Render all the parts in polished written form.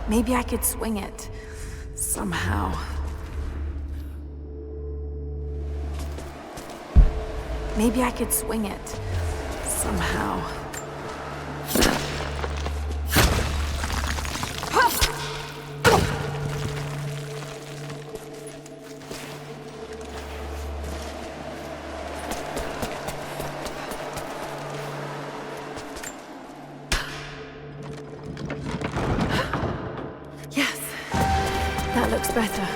Maybe I could swing it. Somehow. Maybe I could swing it. Somehow. Yes, that looks better.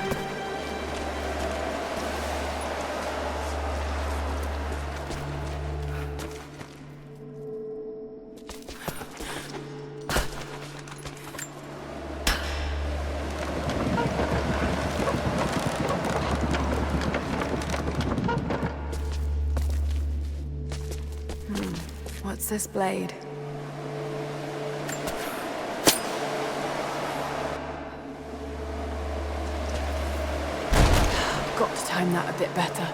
What's this blade? Got to time that a bit better.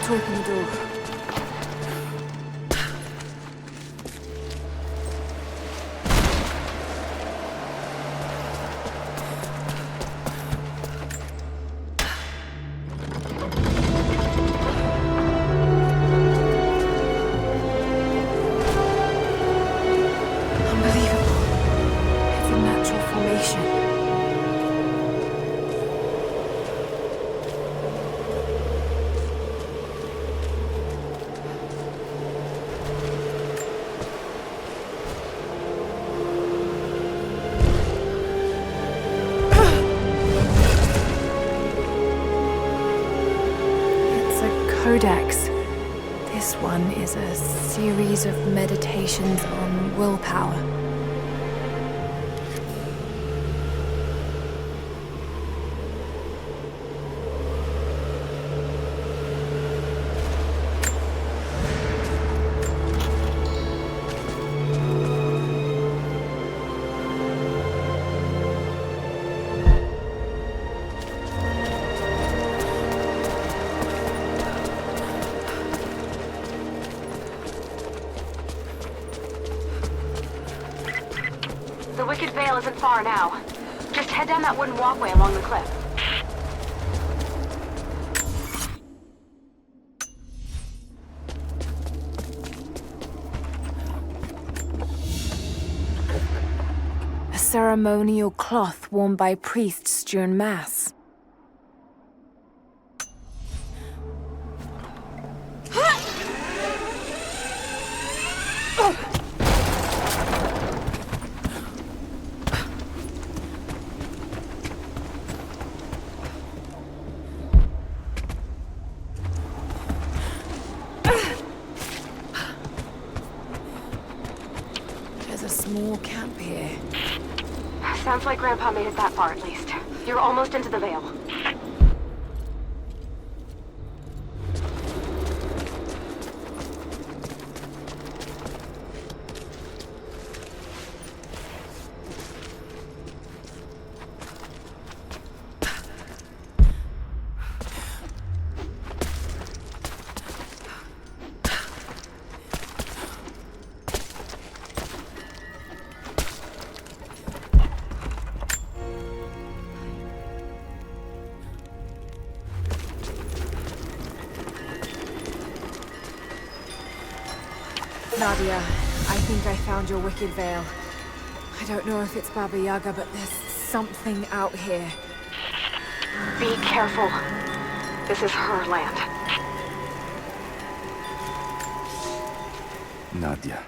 To open the door. Unbelievable. It's a natural formation. Codex. This one is a series of meditations on willpower. The Wicked Vale isn't far now. Just head down that wooden walkway along the cliff. A ceremonial cloth worn by priests during Mass. There's a small camp here. Sounds like Grandpa made it that far at least. You're almost into the Vale. Nadia, I think I found your Wicked Vale. I don't know if it's Baba Yaga, but there's something out here. Be careful. This is her land. Nadia,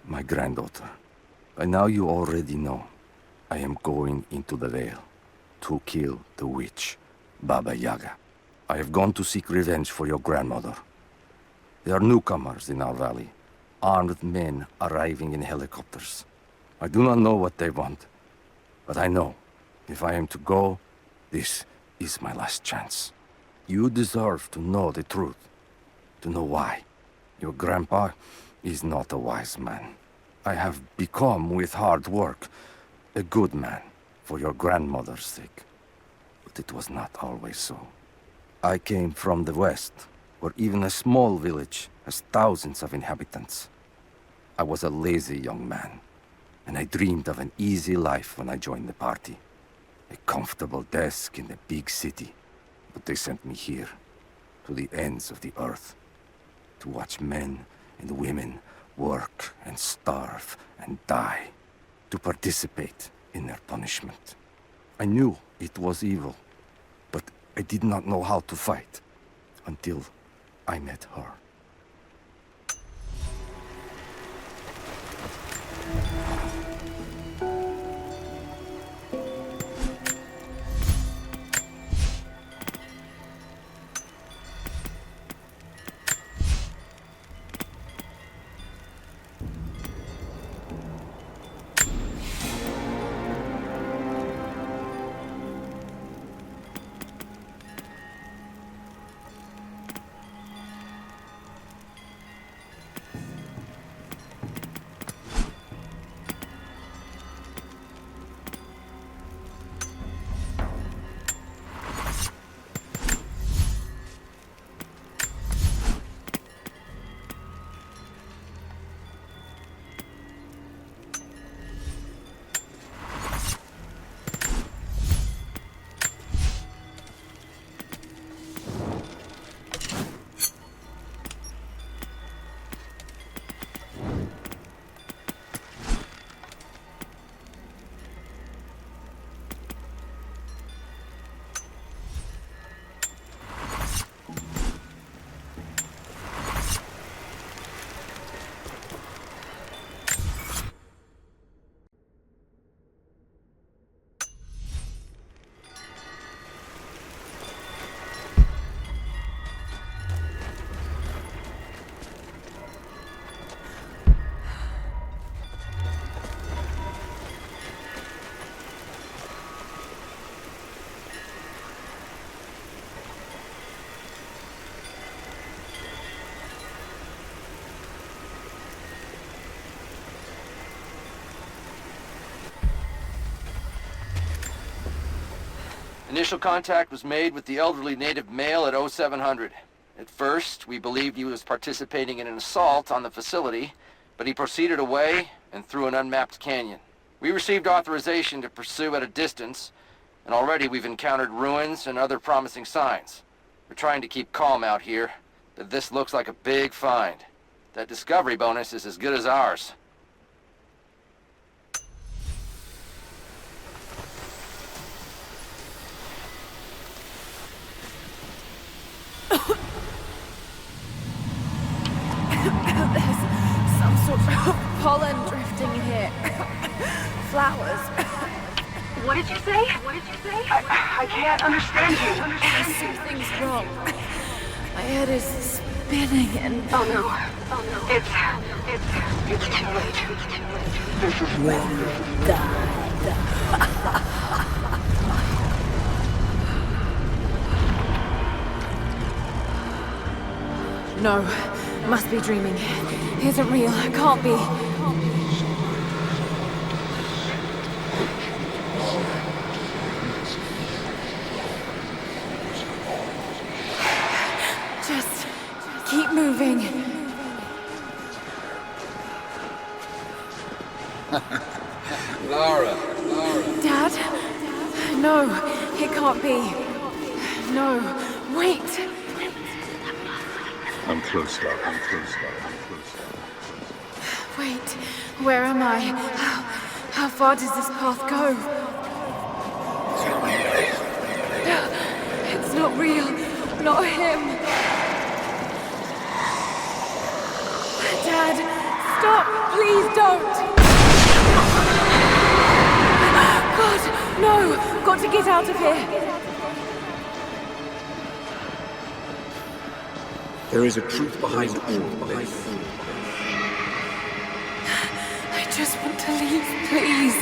my granddaughter. By now you already know. I am going into the Vale to kill the witch, Baba Yaga. I have gone to seek revenge for your grandmother. There are newcomers in our valley. Armed men arriving in helicopters. I do not know what they want, but I know if I am to go, this is my last chance. You deserve to know the truth, to know why. Your grandpa is not a wise man. I have become, with hard work, a good man for your grandmother's sake. But it was not always so. I came from the west, where even a small village has thousands of inhabitants. I was a lazy young man, and I dreamed of an easy life when I joined the party. A comfortable desk in the big city. But they sent me here, to the ends of the earth, to watch men and women work and starve and die, to participate in their punishment. I knew it was evil, but I did not know how to fight, until I met her. Initial contact was made with the elderly native male at 0700. At first, we believed he was participating in an assault on the facility, but he proceeded away and through an unmapped canyon. We received authorization to pursue at a distance, and already we've encountered ruins and other promising signs. We're trying to keep calm out here, but this looks like a big find. That discovery bonus is as good as ours. There's some sort of pollen drifting here. Flowers. What did you say? What did you say? I can't understand you. Something's wrong. My head is spinning and... Oh no. Oh no. It's too late. This is When you die. No, must be dreaming. Isn't real, can't be. Just keep moving. Lara. Dad? No, it can't be. No, wait. I'm close, Lara. Wait, where am I? How far does this path go? It's not real. Not him. Dad, stop! Please don't! God, no! Got to get out of here! There is a truth behind all this. I just want to leave, please.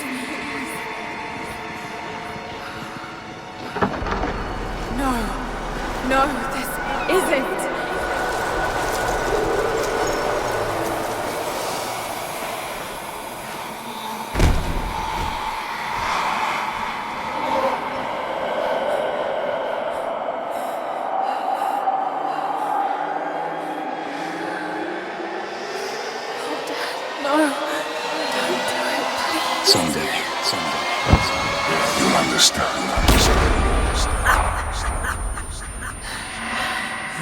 No, this isn't. Someday. You'll understand.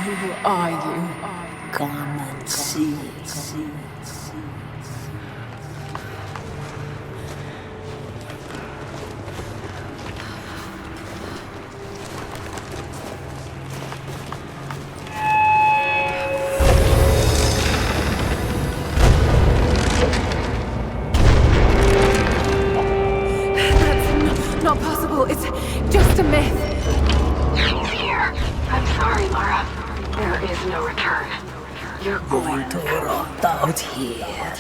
Who are you? Come and see. That's not possible. It's just a myth. He's here. I'm sorry, Lara. There is no return. You're Going to rot out here.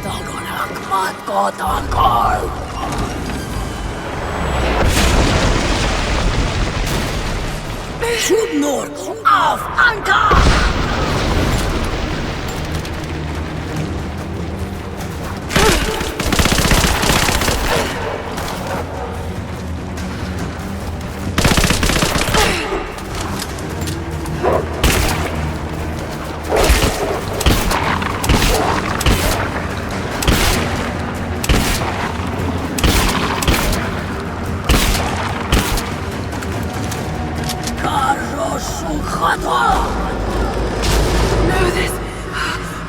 Dagonak matkotankal. Sudnort af anka! No, this...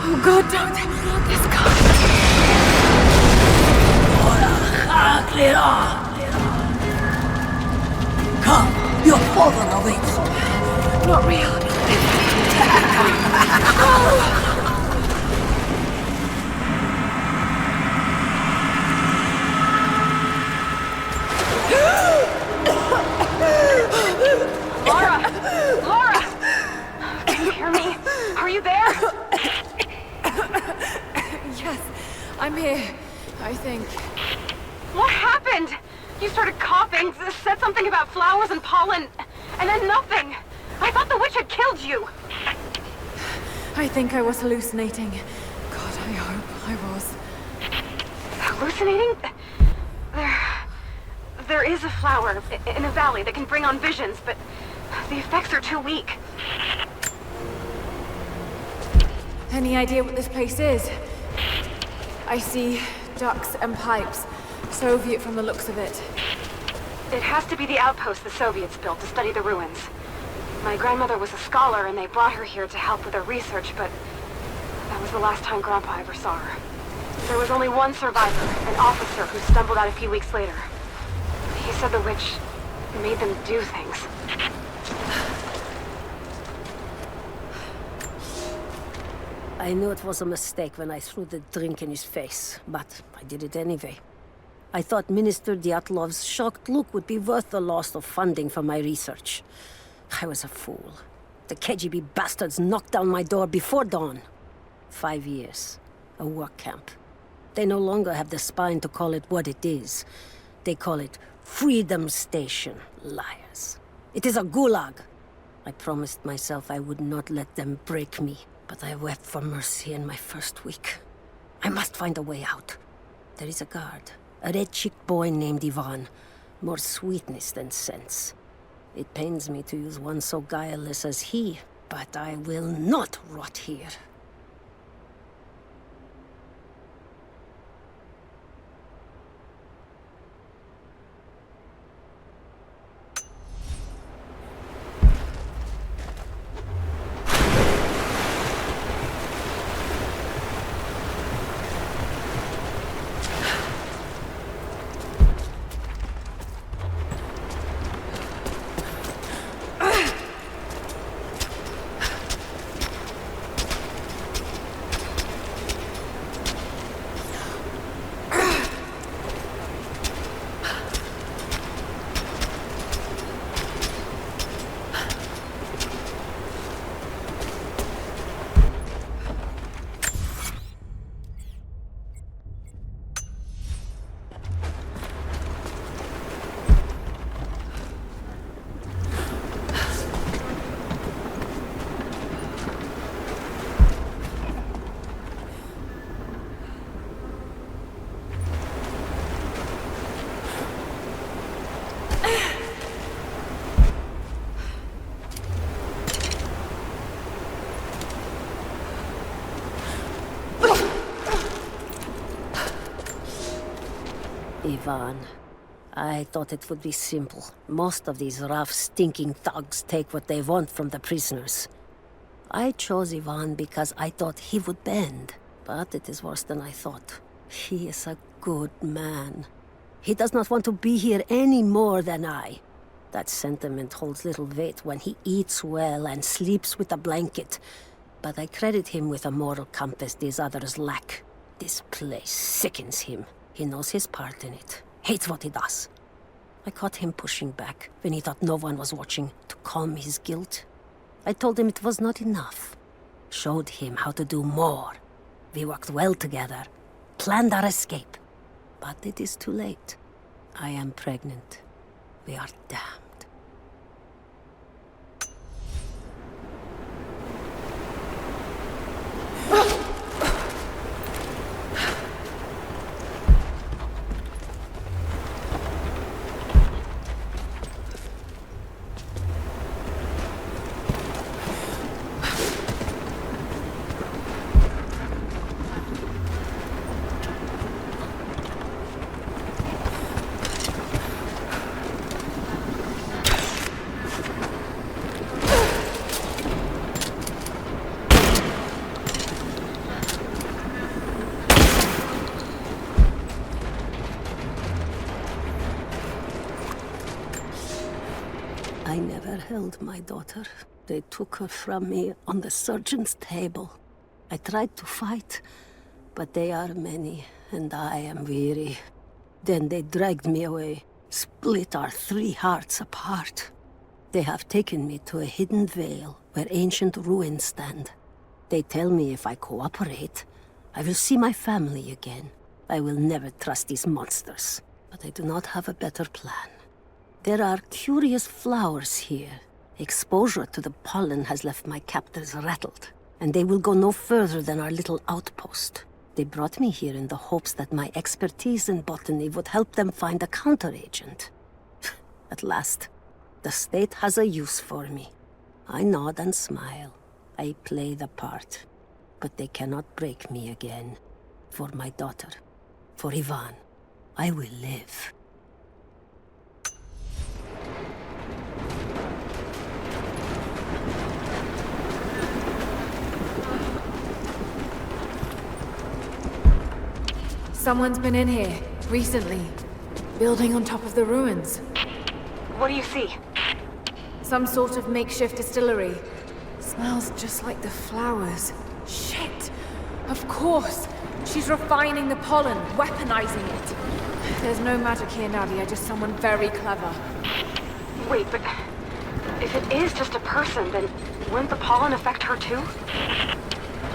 Oh God, don't... This can't... Come, your father awaits. Not real. Lara! Can you hear me? Are you there? Yes, I'm here, I think. What happened? You started coughing, said something about flowers and pollen, and then nothing. I thought the witch had killed you. I think I was hallucinating. God, I hope I was. Hallucinating? There is a flower in a valley that can bring on visions, but the effects are too weak. Any idea what this place is? I see ducts and pipes. Soviet from the looks of it. It has to be the outpost the Soviets built to study the ruins. My grandmother was a scholar and they brought her here to help with her research, but that was the last time Grandpa ever saw her. There was only one survivor, an officer who stumbled out a few weeks later. He said the witch made them do things. I knew it was a mistake when I threw the drink in his face, but I did it anyway. I thought Minister Dyatlov's shocked look would be worth the loss of funding for my research. I was a fool. The KGB bastards knocked down my door before dawn. 5 years. A work camp. They no longer have the spine to call it what it is. They call it Freedom Station. Liars. It is a gulag. I promised myself I would not let them break me, but I wept for mercy in my first week. I must find a way out. There is a guard. A red-cheeked boy named Ivan. More sweetness than sense. It pains me to use one so guileless as he, but I will not rot here. Ivan, I thought it would be simple. Most of these rough, stinking thugs take what they want from the prisoners. I chose Ivan because I thought he would bend. But it is worse than I thought. He is a good man. He does not want to be here any more than I. That sentiment holds little weight when he eats well and sleeps with a blanket. But I credit him with a moral compass these others lack. This place sickens him. He knows his part in it. Hates what he does. I caught him pushing back when he thought no one was watching to calm his guilt. I told him it was not enough. Showed him how to do more. We worked well together. Planned our escape. But it is too late. I am pregnant. We are damned. I never held my daughter. They took her from me on the surgeon's table. I tried to fight, but they are many, and I am weary. Then they dragged me away, split our 3 hearts apart. They have taken me to a hidden vale where ancient ruins stand. They tell me if I cooperate, I will see my family again. I will never trust these monsters, but I do not have a better plan. There are curious flowers here. Exposure to the pollen has left my captors rattled, and they will go no further than our little outpost. They brought me here in the hopes that my expertise in botany would help them find a counteragent. At last, the state has a use for me. I nod and smile. I play the part. but they cannot break me again. For my daughter, for Ivan, I will live. Someone's been in here, recently. Building on top of the ruins. What do you see? Some sort of makeshift distillery. Smells just like the flowers. Shit! Of course! She's refining the pollen, weaponizing it. There's no magic here, Nadia, just someone very clever. Wait, but if it is just a person, then wouldn't the pollen affect her too?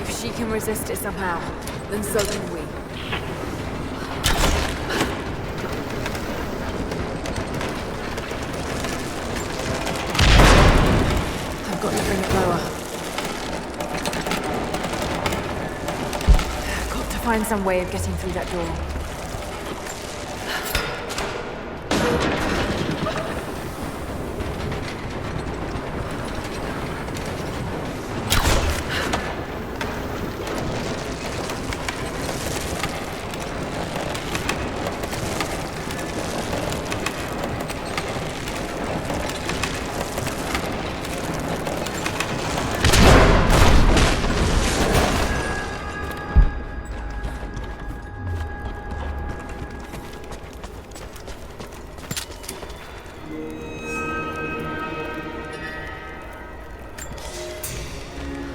If she can resist it somehow, then so can we. I've got to bring it lower. Got to find some way of getting through that door.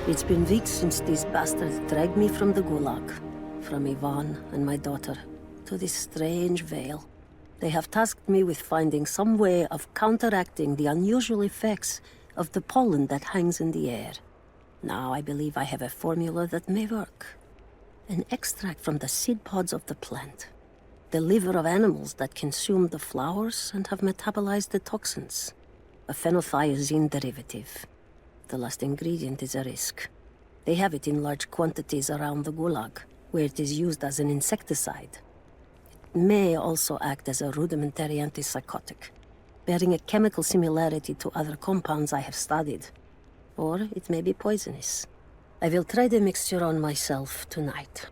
It's been weeks since these bastards dragged me from the Gulag, from Ivan and my daughter, to this strange veil. They have tasked me with finding some way of counteracting the unusual effects of the pollen that hangs in the air. Now I believe I have a formula that may work. An extract from the seed pods of the plant. The liver of animals that consume the flowers and have metabolized the toxins. A phenothiazine derivative. The last ingredient is a risk. They have it in large quantities around the Gulag, where it is used as an insecticide. It may also act as a rudimentary antipsychotic, bearing a chemical similarity to other compounds I have studied. Or it may be poisonous. I will try the mixture on myself tonight.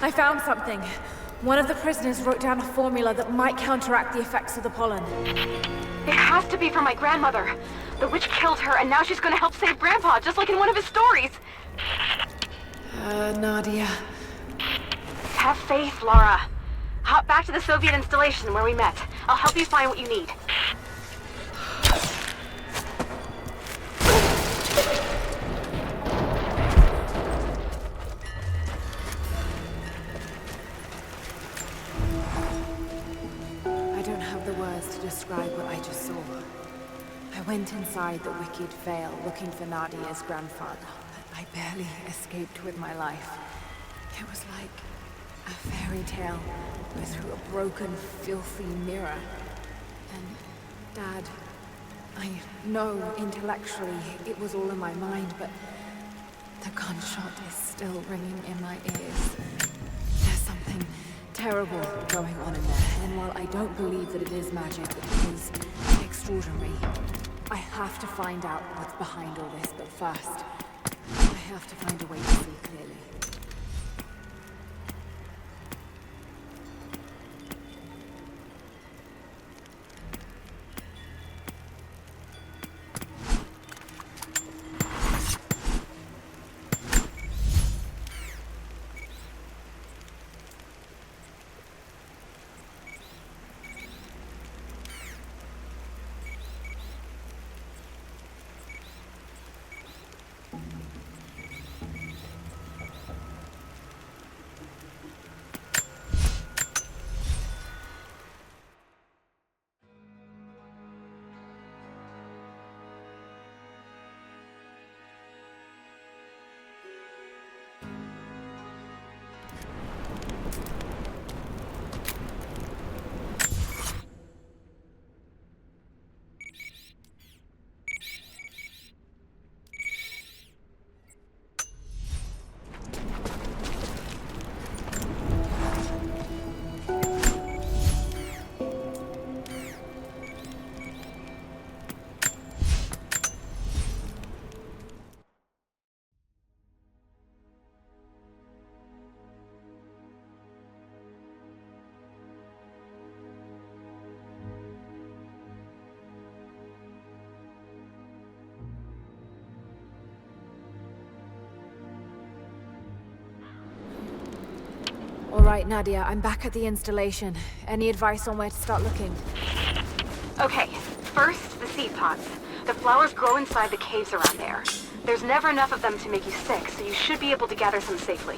I found something. One of the prisoners wrote down a formula that might counteract the effects of the pollen. It has to be for my grandmother. The witch killed her, and now she's gonna help save Grandpa, just like in one of his stories. Nadia. Have faith, Laura. Hop back to the Soviet installation where we met. I'll help you find what you need. I don't have the words to describe what I just saw. I went inside the wicked veil looking for Nadia's grandfather, but I barely escaped with my life. It was like a fairy tale, but through a broken, filthy mirror. And Dad, I know intellectually it was all in my mind, but the gunshot is still ringing in my ears. There's something terrible going on in there, and while I don't believe that it is magic, it is extraordinary. I have to find out what's behind all this, but first, I have to find a way to see clearly. right, Nadia. I'm back at the installation. Any advice on where to start looking? Okay, first, the seed pods. The flowers grow inside the caves around there. There's never enough of them to make you sick, so you should be able to gather some safely.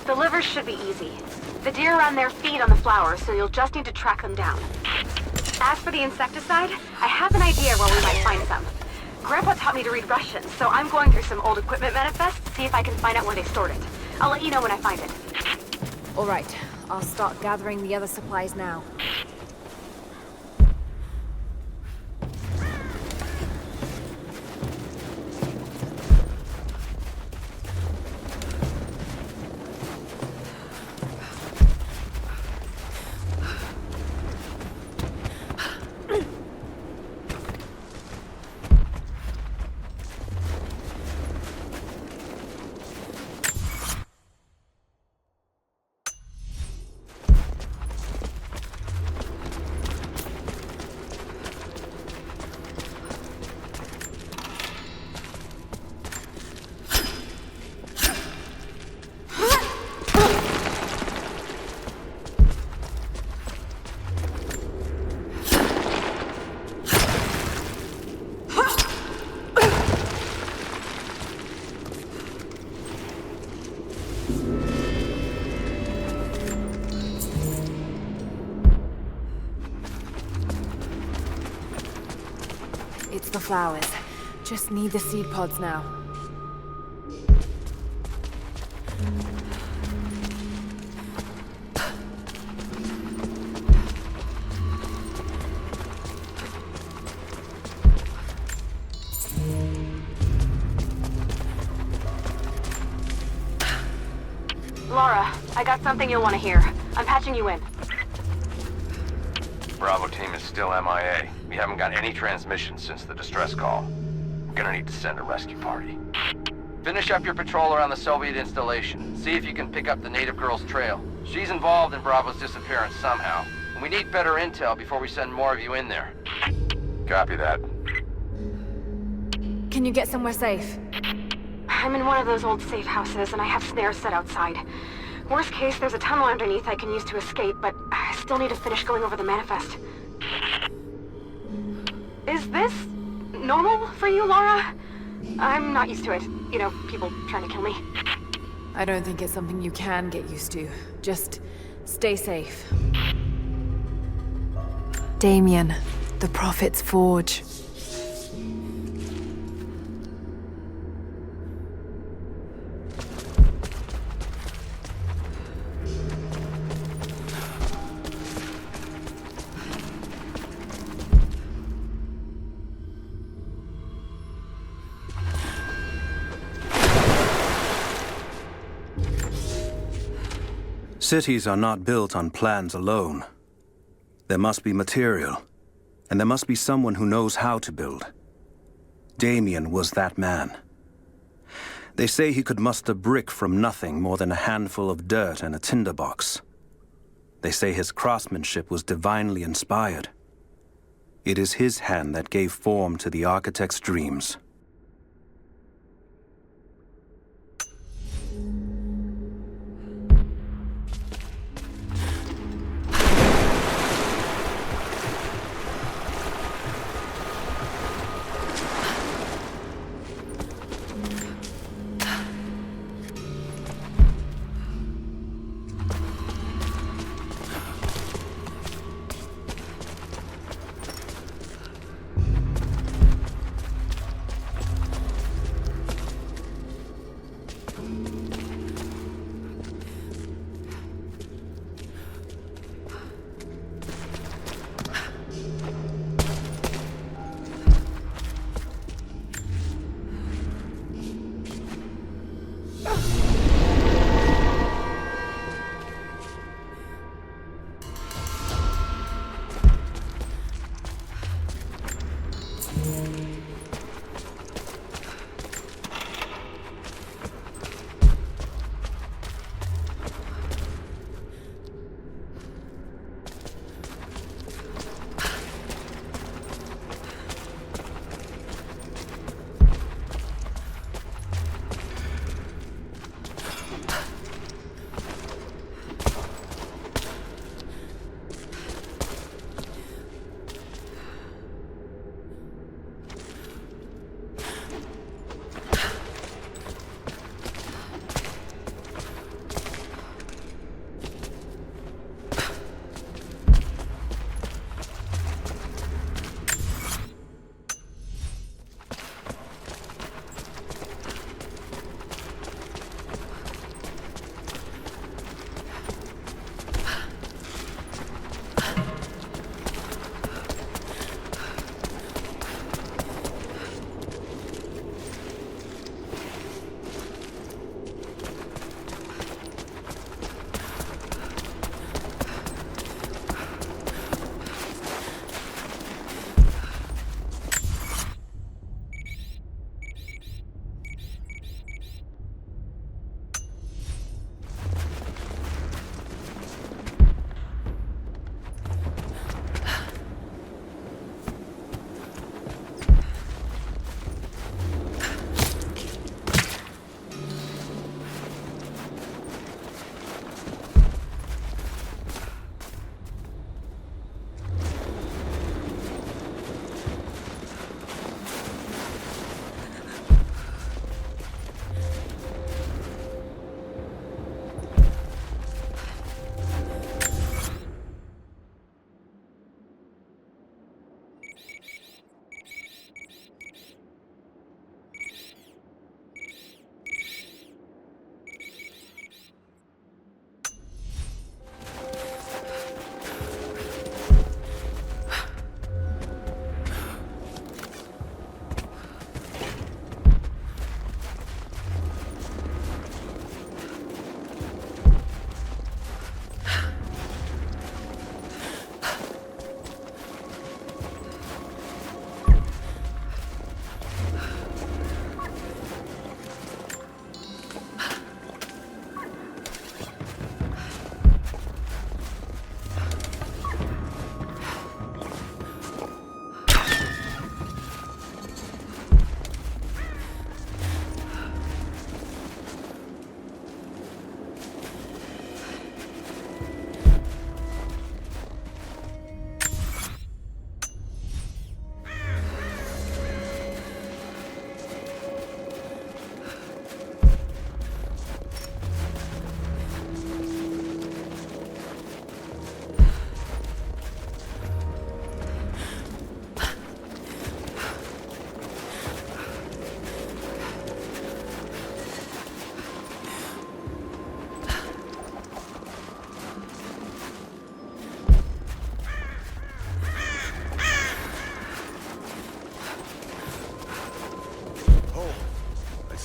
The livers should be easy. The deer around there feed on the flowers, so you'll just need to track them down. As for the insecticide, I have an idea where we might find some. Grandpa taught me to read Russian, so I'm going through some old equipment manifests to see if I can find out where they stored it. I'll let you know when I find it. All right, I'll start gathering the other supplies now. It's the flowers. Just need the seed pods now. Laura, I got something you'll want to hear. I'm patching you in. Bravo team is still MIA. We haven't got any transmissions since the distress call. We're gonna need to send a rescue party. Finish up your patrol around the Soviet installation. See if you can pick up the native girl's trail. She's involved in Bravo's disappearance somehow. And we need better intel before we send more of you in there. Copy that. Can you get somewhere safe? I'm in one of those old safe houses, and I have snares set outside. Worst case, there's a tunnel underneath I can use to escape, but I still need to finish going over the manifest. Is this normal for you, Laura? I'm not used to it. You know, people trying to kill me. I don't think it's something you can get used to. Just stay safe. Damien, the Prophet's Forge. Cities are not built on plans alone. There must be material, and there must be someone who knows how to build. Damien was that man. They say he could muster brick from nothing more than a handful of dirt and a tinderbox. They say his craftsmanship was divinely inspired. It is his hand that gave form to the architect's dreams.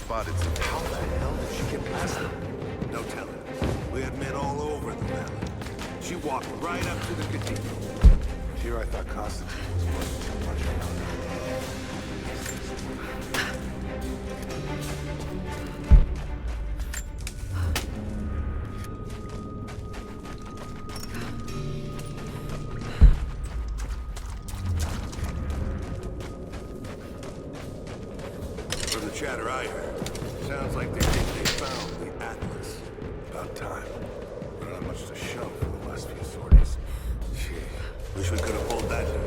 spotted some. How the hell did she get past them? No telling. We had men all over the valley. She walked right up to the cathedral. Here I thought Constantine was working too much around her. From the chatter I heard, sounds like they think they found the Atlas. About time. We don't have much to show for the last few sorties. Gee, wish we could have pulled that dude.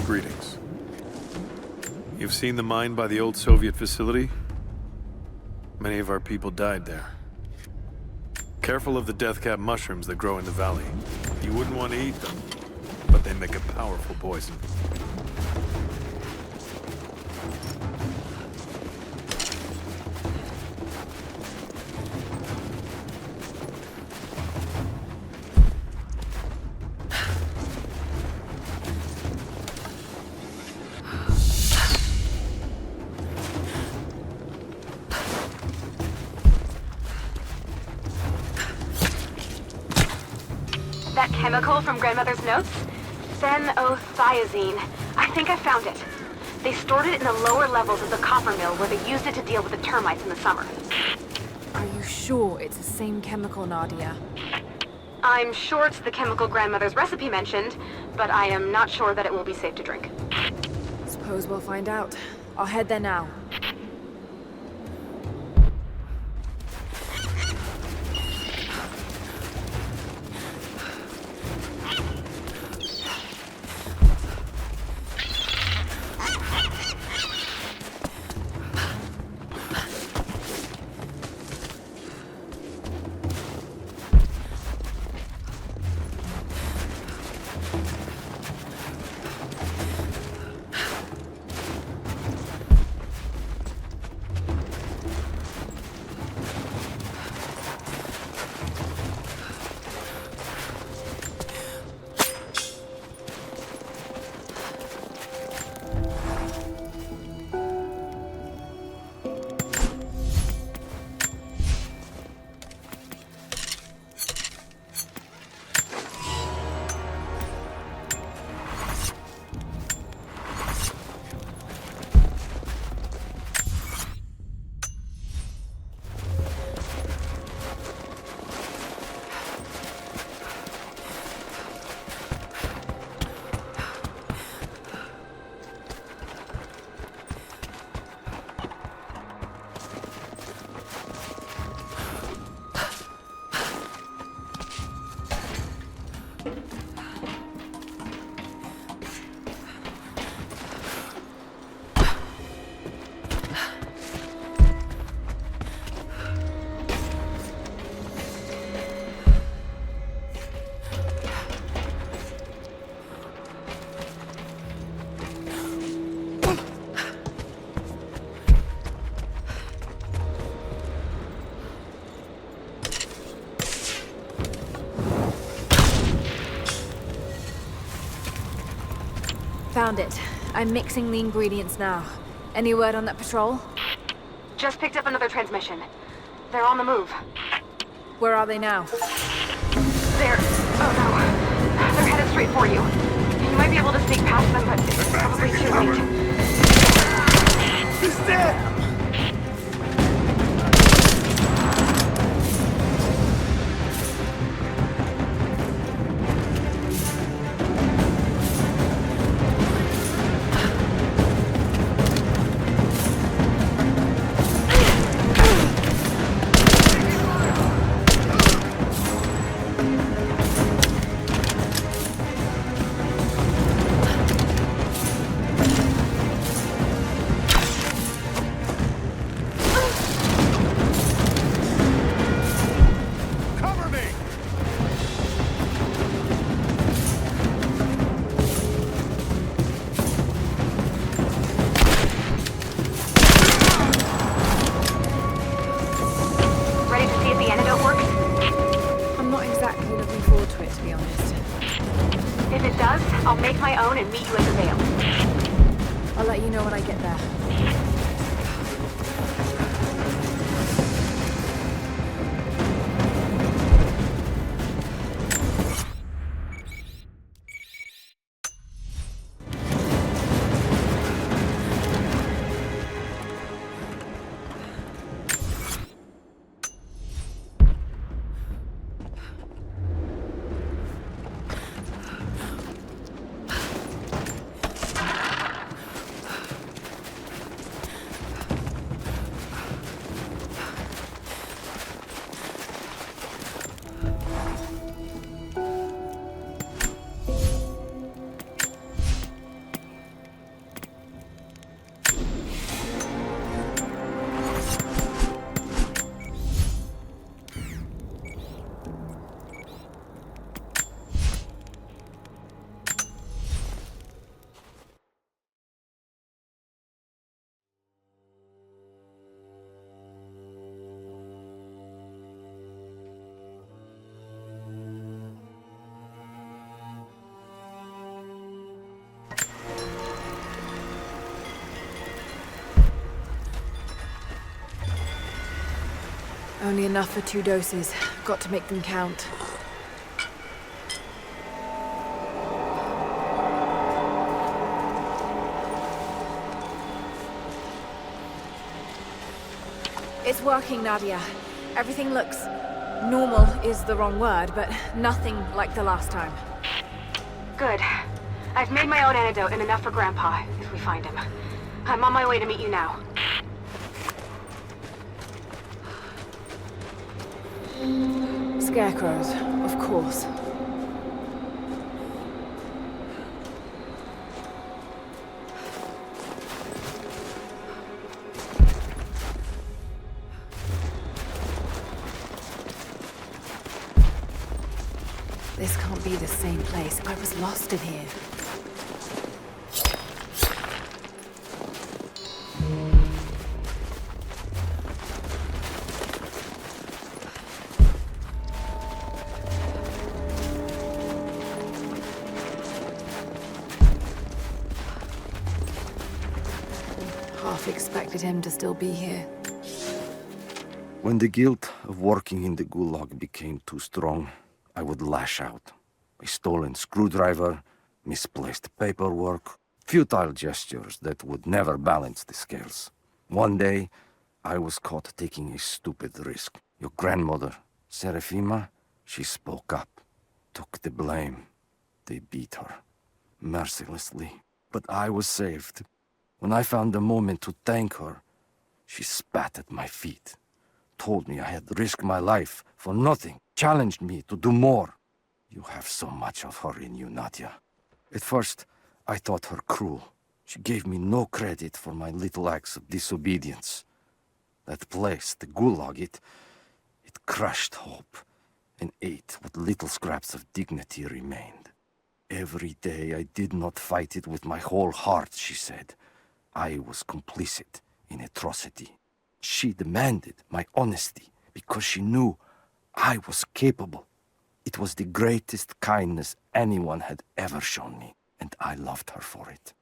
Greetings. You've seen the mine by the old Soviet facility? Many of our people died there. Careful of the death cap mushrooms that grow in the valley. You wouldn't want to eat them, but they make a powerful poison. That chemical from Grandmother's notes? Phenothiazine. I think I found it. They stored it in the lower levels of the copper mill where they used it to deal with the termites in the summer. Are you sure it's the same chemical, Nadia? I'm sure it's the chemical Grandmother's recipe mentioned, but I am not sure that it will be safe to drink. Suppose we'll find out. I'll head there now. Found it. I'm mixing the ingredients now. Any word on that patrol? Just picked up another transmission. They're on the move. Where are they now? They're... oh no. They're headed straight for you. You might be able to sneak past them, but it's probably too late. He's dead! I'll make my own and meet you at the Vale. I'll let you know when I get there. Only enough for 2 doses. Got to make them count. It's working, Nadia. Everything looks... normal is the wrong word, but nothing like the last time. Good. I've made my own antidote and enough for Grandpa, if we find him. I'm on my way to meet you now. Scarecrows, of course. This can't be the same place. I was lost in here. Half expected him to still be here. When the guilt of working in the Gulag became too strong, I would lash out. A stolen screwdriver, misplaced paperwork, futile gestures that would never balance the scales. One day, I was caught taking a stupid risk. Your grandmother, Serafima, she spoke up, took the blame. They beat her, mercilessly. But I was saved. When I found the moment to thank her, she spat at my feet, told me I had risked my life for nothing, challenged me to do more. You have so much of her in you, Nadia. At first, I thought her cruel. She gave me no credit for my little acts of disobedience. That place, the Gulag, it crushed hope and ate what little scraps of dignity remained. Every day I did not fight it with my whole heart, she said. I was complicit in atrocity. She demanded my honesty because she knew I was capable. It was the greatest kindness anyone had ever shown me, and I loved her for it.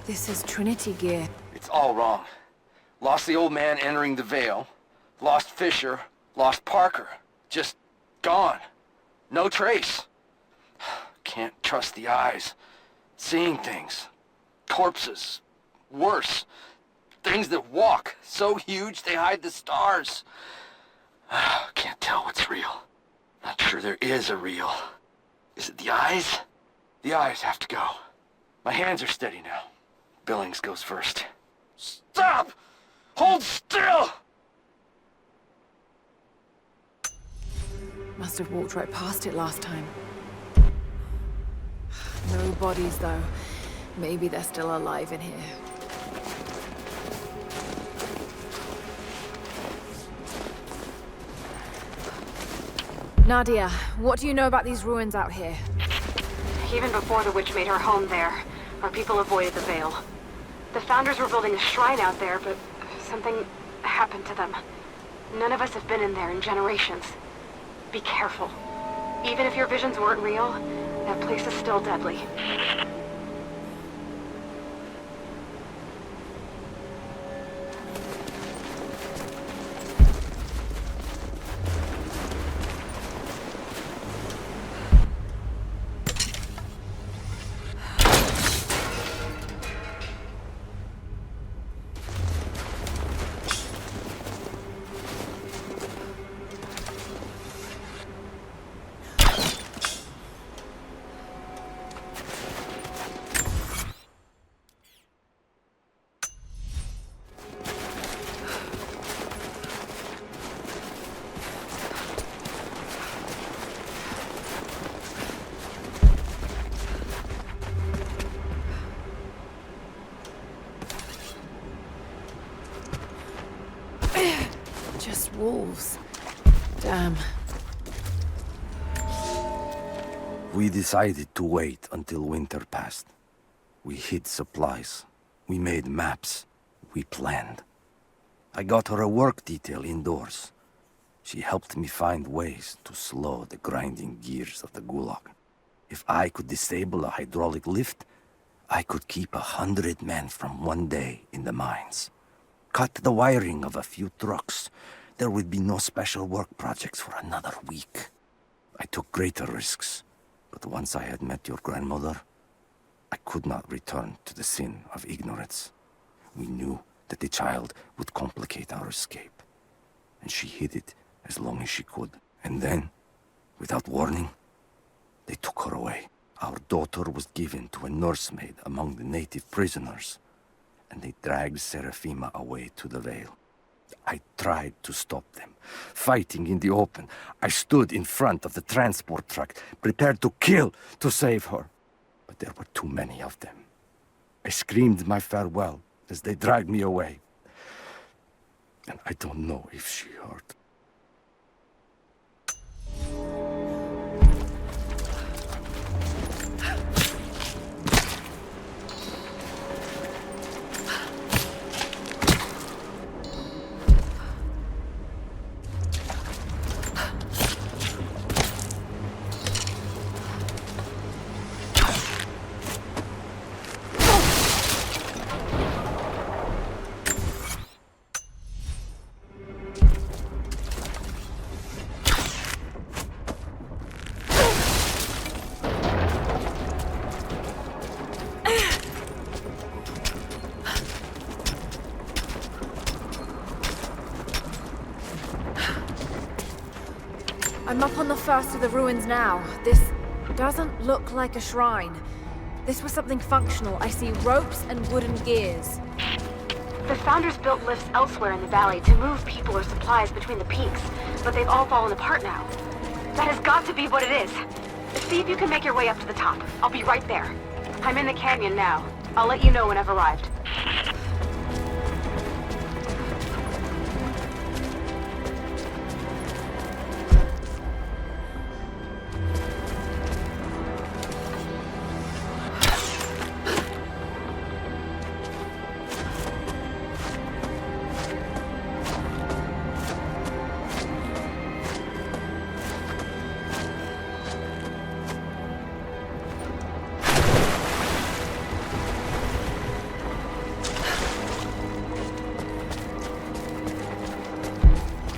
This is Trinity gear. It's all wrong. Lost the old man entering the Vale. Lost Fisher. Lost Parker. Just gone. No trace. Can't trust the eyes. Seeing things. Corpses. Worse. Things that walk. So huge they hide the stars. Can't tell what's real. Not sure there is a real. Is it the eyes? The eyes have to go. My hands are steady now. Billings goes first. Stop! Hold still! Must have walked right past it last time. No bodies, though. Maybe they're still alive in here. Nadia, what do you know about these ruins out here? Even before the witch made her home there, our people avoided the Vale. The Founders were building a shrine out there, but something happened to them. None of us have been in there in generations. Be careful. Even if your visions weren't real, that place is still deadly. Just wolves. Damn. We decided to wait until winter passed. We hid supplies. We made maps. We planned. I got her a work detail indoors. She helped me find ways to slow the grinding gears of the Gulag. If I could disable a hydraulic lift, I could keep 100 men from one day in the mines. Cut the wiring of a few trucks. There would be no special work projects for another week. I took greater risks, but once I had met your grandmother, I could not return to the sin of ignorance. We knew that the child would complicate our escape, and she hid it as long as she could. And then, without warning, they took her away. Our daughter was given to a nursemaid among the native prisoners, and they dragged Seraphima away to the Vale. I tried to stop them, fighting in the open. I stood in front of the transport truck, prepared to kill to save her. But there were too many of them. I screamed my farewell as they dragged me away. And I don't know if she heard. I'm up on the first of the ruins now. This doesn't look like a shrine. This was something functional. I see ropes and wooden gears. The Founders built lifts elsewhere in the valley to move people or supplies between the peaks, but they've all fallen apart now. That has got to be what it is. See if you can make your way up to the top. I'll be right there. I'm in the canyon now. I'll let you know when I've arrived.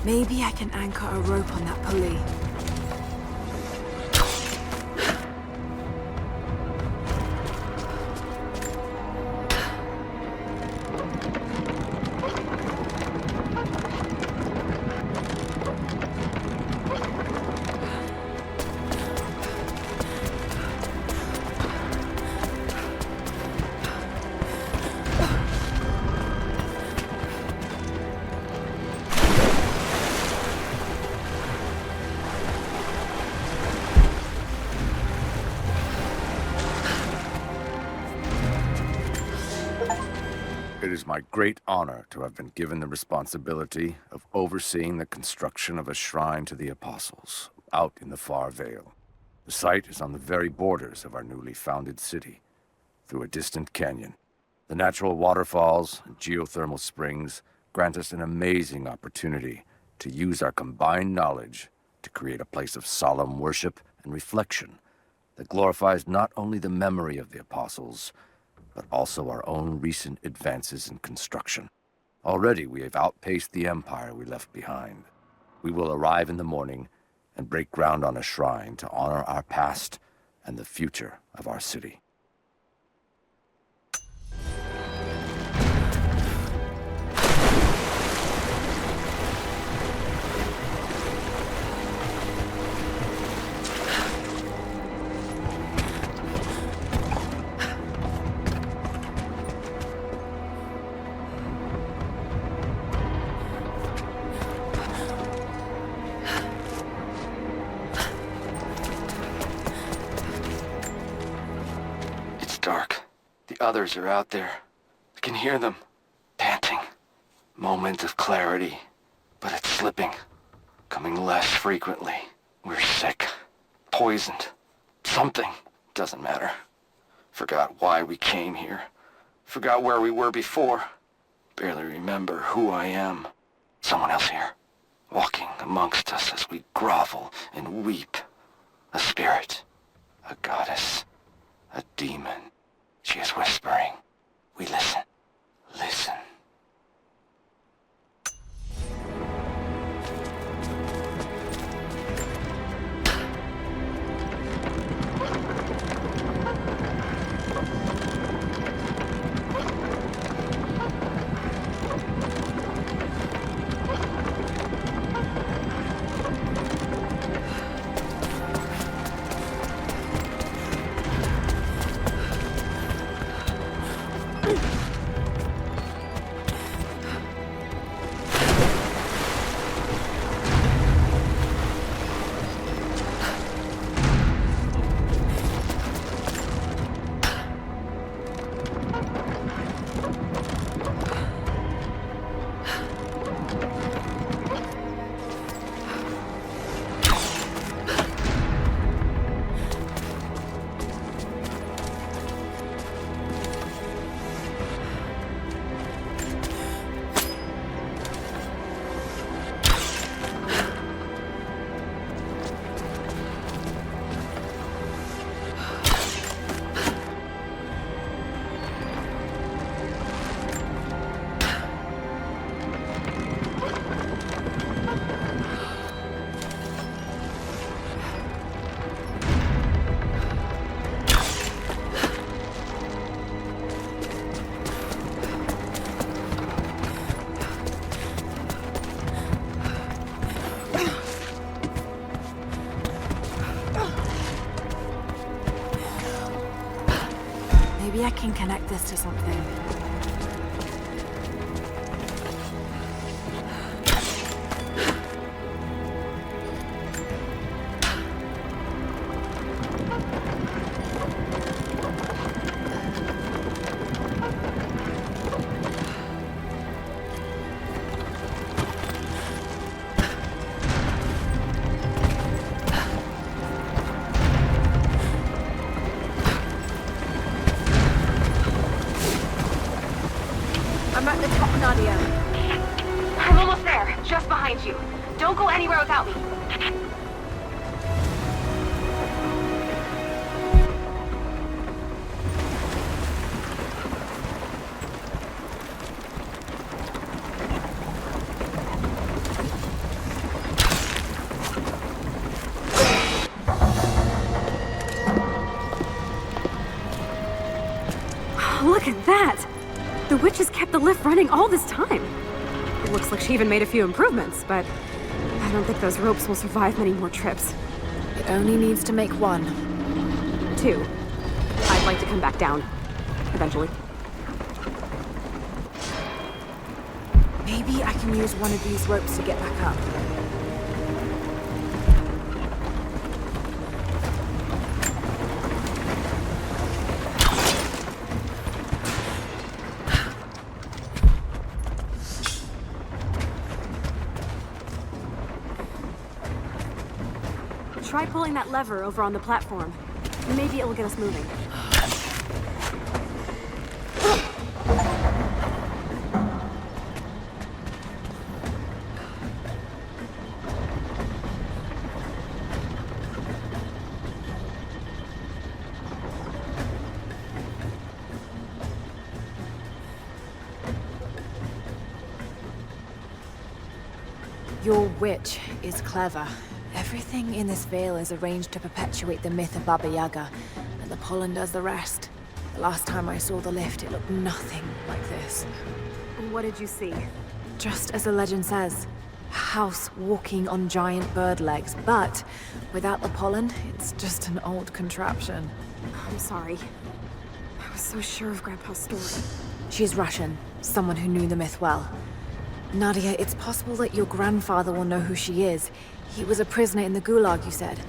Maybe I can anchor a rope on that pulley. It is my great honor to have been given the responsibility of overseeing the construction of a shrine to the Apostles out in the far Vale. The site is on the very borders of our newly founded city, through a distant canyon. The natural waterfalls and geothermal springs grant us an amazing opportunity to use our combined knowledge to create a place of solemn worship and reflection that glorifies not only the memory of the Apostles, but also our own recent advances in construction. Already we have outpaced the empire we left behind. We will arrive in the morning and break ground on a shrine to honor our past and the future of our city. Dark. The others are out there. I can hear them. Panting. Moment of clarity. But it's slipping. Coming less frequently. We're sick. Poisoned. Something. Doesn't matter. Forgot why we came here. Forgot where we were before. Barely remember who I am. Someone else here. Walking amongst us as we grovel and weep. A spirit. A goddess. A demon. She is whispering. We listen. Listen. Maybe I can connect this to something. I'm at the top, Nadia. I'm almost there, just behind you. Don't go anywhere without me. Look at that! The witches kept the lift running all this time. It looks like she even made a few improvements, but I don't think those ropes will survive many more trips. It only needs to make one. 2. I'd like to come back down. Eventually. Maybe I can use one of these ropes to get back up. Try pulling that lever over on the platform. Maybe it'll get us moving. Your witch is clever. Everything in this veil is arranged to perpetuate the myth of Baba Yaga, and the pollen does the rest. The last time I saw the lift, it looked nothing like this. What did you see? Just as the legend says, a house walking on giant bird legs, but without the pollen, it's just an old contraption. I'm sorry. I was so sure of Grandpa's story. She's Russian, someone who knew the myth well. Nadia, it's possible that your grandfather will know who she is. He was a prisoner in the Gulag, you said.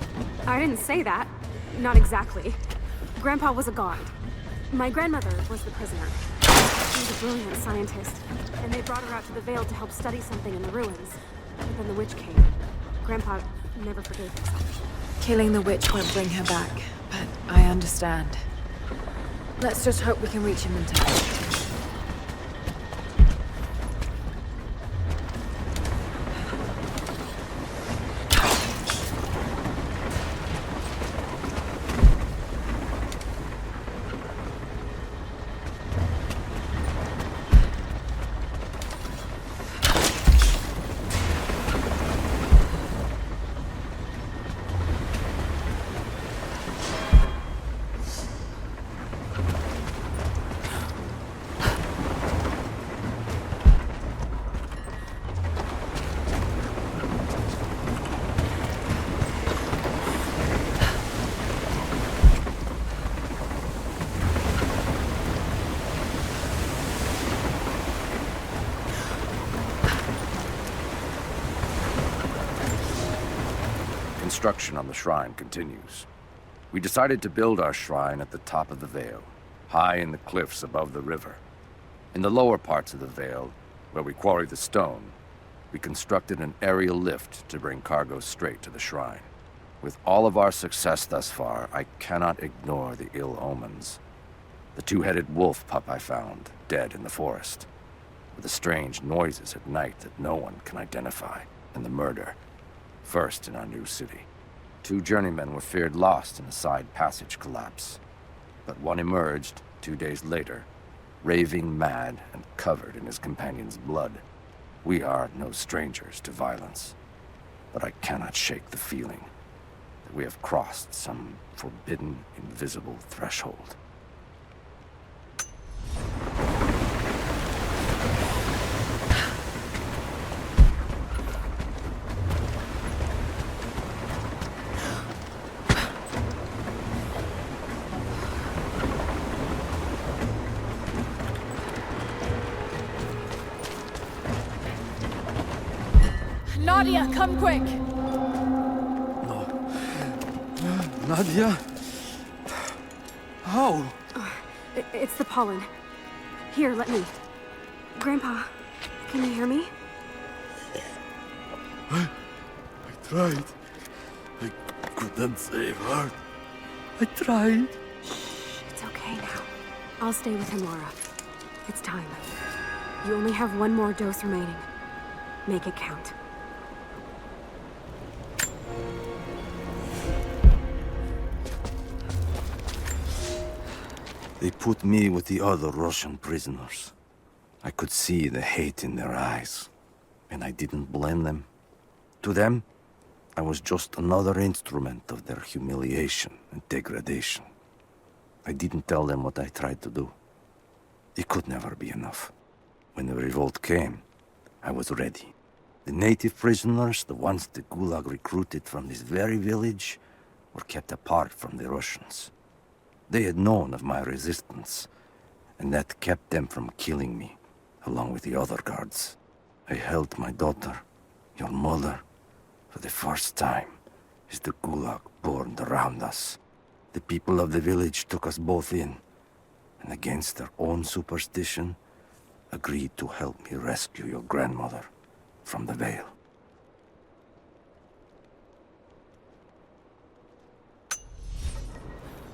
I didn't say that. Not exactly. Grandpa was a guard. My grandmother was the prisoner. She was a brilliant scientist, and they brought her out to the Vale to help study something in the ruins. But then the witch came. Grandpa never forgave himself. Killing the witch won't bring her back, but I understand. Let's just hope we can reach him in time. Construction on the shrine continues. We decided to build our shrine at the top of the Vale, high in the cliffs above the river. In the lower parts of the Vale, where we quarry the stone, we constructed an aerial lift to bring cargo straight to the shrine. With all of our success thus far, I cannot ignore the ill omens. The two-headed wolf pup I found, dead in the forest, with the strange noises at night that no one can identify, and the murder, first in our new city. 2 journeymen were feared lost in a side passage collapse, but one emerged 2 days later, raving mad and covered in his companion's blood. We are no strangers to violence, but I cannot shake the feeling that we have crossed some forbidden, invisible threshold. Nadia, come quick! Nadia? How? It's the pollen. Here, let me. Grandpa, can you hear me? I tried. I couldn't save her. I tried. Shh, it's okay now. I'll stay with him, Laura. It's time. You only have 1 more dose remaining. Make it count. They put me with the other Russian prisoners. I could see the hate in their eyes, and I didn't blame them. To them, I was just another instrument of their humiliation and degradation. I didn't tell them what I tried to do. It could never be enough. When the revolt came, I was ready. The native prisoners, the ones the Gulag recruited from this very village, were kept apart from the Russians. They had known of my resistance, and that kept them from killing me, along with the other guards. I held my daughter, your mother, for the first time, as the Gulag burned around us. The people of the village took us both in, and against their own superstition, agreed to help me rescue your grandmother from the Veil.